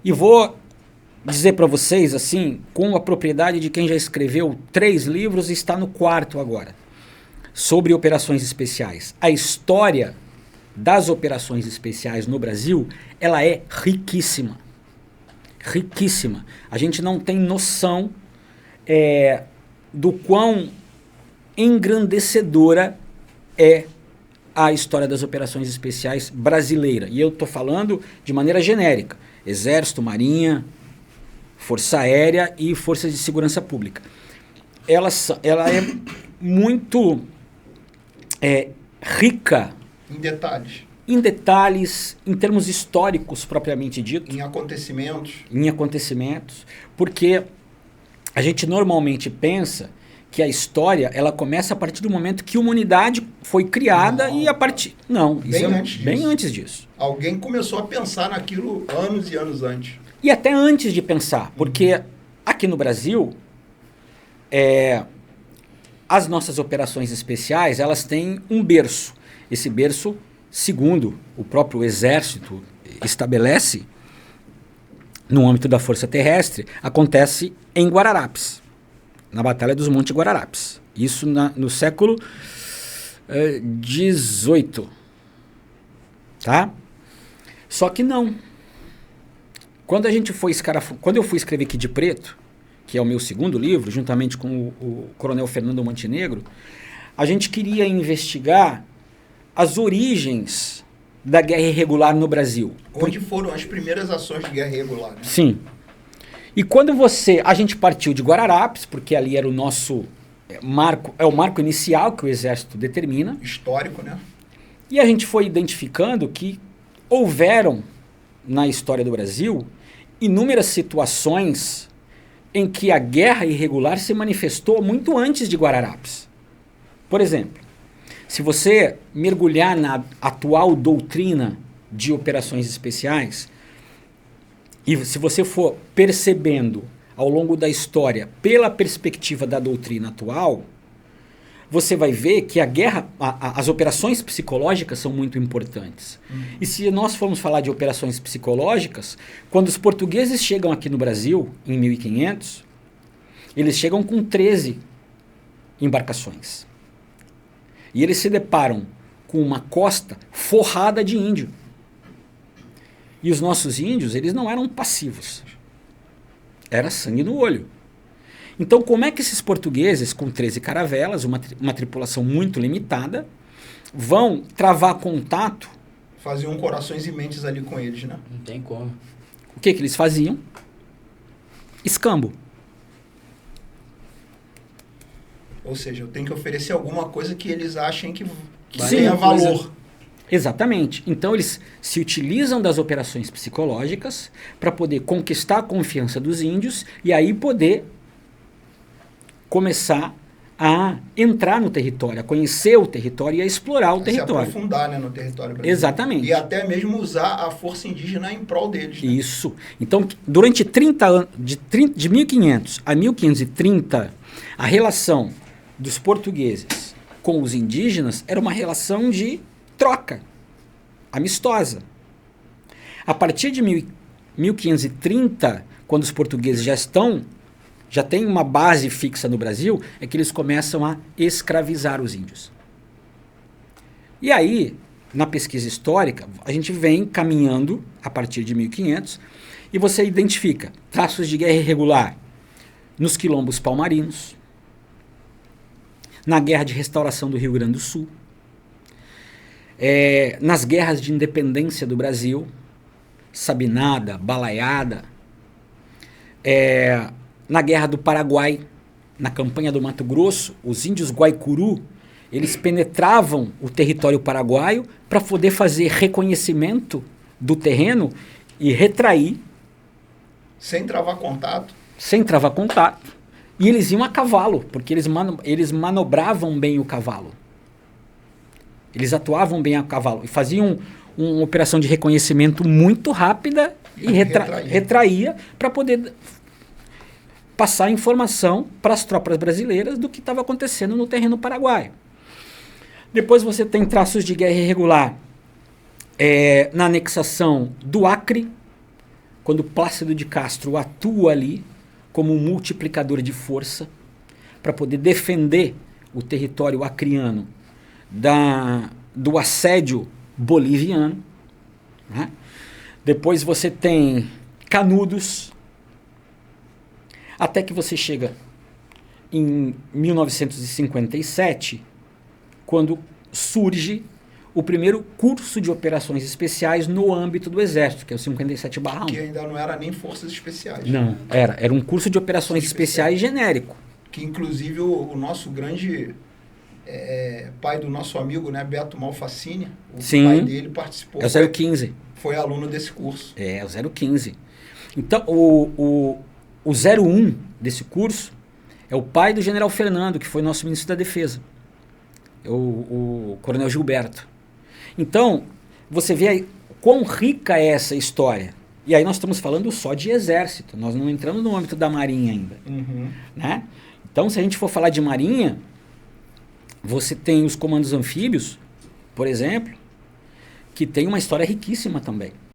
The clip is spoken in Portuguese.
E vou dizer para vocês, assim, com a propriedade de quem já escreveu 3 livros e está no 4º agora, sobre operações especiais. A história das operações especiais no Brasil, ela é riquíssima. Riquíssima. A gente não tem noção do quão engrandecedora é a história das operações especiais brasileira. E eu estou falando de maneira genérica. Exército, Marinha, Força Aérea e Forças de Segurança Pública. Ela é muito rica em detalhes, em termos históricos propriamente dito. Em acontecimentos. Em acontecimentos, porque a gente normalmente pensa que a história ela começa a partir do momento que uma unidade foi criada e a partir... Não, bem antes disso. Alguém começou a pensar naquilo anos e anos antes. E até antes de pensar, porque aqui no Brasil, as nossas operações especiais, elas têm um berço. Esse berço, segundo o próprio Exército estabelece, no âmbito da Força Terrestre, acontece em Guararapes, na Batalha dos Montes Guararapes. Isso no século XVIII. Tá? Só que não. Quando eu fui escrever Kid Preto, que é o meu 2º livro, juntamente com o Coronel Fernando Montenegro, a gente queria investigar as origens da guerra irregular no Brasil. Onde foram as primeiras ações de guerra irregular, né? Sim. E quando a gente partiu de Guararapes, porque ali era o nosso marco, o marco inicial que o Exército determina. Histórico, né? E a gente foi identificando que houveram, na história do Brasil, inúmeras situações em que a guerra irregular se manifestou muito antes de Guararapes. Por exemplo, se você mergulhar na atual doutrina de operações especiais, e se você for percebendo ao longo da história, pela perspectiva da doutrina atual, você vai ver que as operações psicológicas são muito importantes. E se nós formos falar de operações psicológicas, quando os portugueses chegam aqui no Brasil, em 1500, eles chegam com 13 embarcações. E eles se deparam com uma costa forrada de índio. E os nossos índios, eles não eram passivos. Era sangue no olho. Então, como é que esses portugueses, com 13 caravelas, uma tripulação muito limitada, vão travar contato? Faziam corações e mentes ali com eles, né? Não tem como. O que eles faziam? Escambo. Ou seja, eu tenho que oferecer alguma coisa que eles achem que Sim, tenha valor. Exatamente. Então, eles se utilizam das operações psicológicas para poder conquistar a confiança dos índios e aí poder começar a entrar no território, a conhecer o território e a explorar o território. Se aprofundar, né, no território brasileiro. Exatamente. E até mesmo usar a força indígena em prol deles. Né? Isso. Então, durante 30 anos, de 1500 a 1530, a relação dos portugueses com os indígenas era uma relação de troca, amistosa. A partir de 1530, quando os portugueses já têm uma base fixa no Brasil, é que eles começam a escravizar os índios. E aí, na pesquisa histórica, a gente vem caminhando a partir de 1500 e você identifica traços de guerra irregular nos quilombos palmarinos, na Guerra de Restauração do Rio Grande do Sul, nas guerras de independência do Brasil, Sabinada, Balaiada, na Guerra do Paraguai, na campanha do Mato Grosso, os índios Guaicuru, eles penetravam o território paraguaio para poder fazer reconhecimento do terreno e retrair. Sem travar contato. Sem travar contato. E eles iam a cavalo, porque eles manobravam bem o cavalo. Eles atuavam bem a cavalo e faziam uma operação de reconhecimento muito rápida e retraía para poder passar informação para as tropas brasileiras do que estava acontecendo no terreno paraguaio. Depois você tem traços de guerra irregular na anexação do Acre, quando Plácido de Castro atua ali como um multiplicador de força para poder defender o território acreano do assédio boliviano. Né? Depois você tem Canudos, até que você chega em 1957, quando surge o primeiro curso de operações especiais no âmbito do Exército, que é o 57/1. Que ainda não era nem forças especiais. Não, era um curso de operações especiais genérico. Que inclusive o nosso grande pai do nosso amigo, né, Beto Malfacini, Sim, pai dele participou. É o 015. Foi aluno desse curso. É o 015. Então, o 01 desse curso é o pai do general Fernando, que foi nosso ministro da Defesa. O coronel Gilberto. Então, você vê aí quão rica é essa história. E aí nós estamos falando só de exército, nós não entramos no âmbito da marinha ainda. Né? Então, se a gente for falar de marinha, você tem os comandos anfíbios, por exemplo, que tem uma história riquíssima também.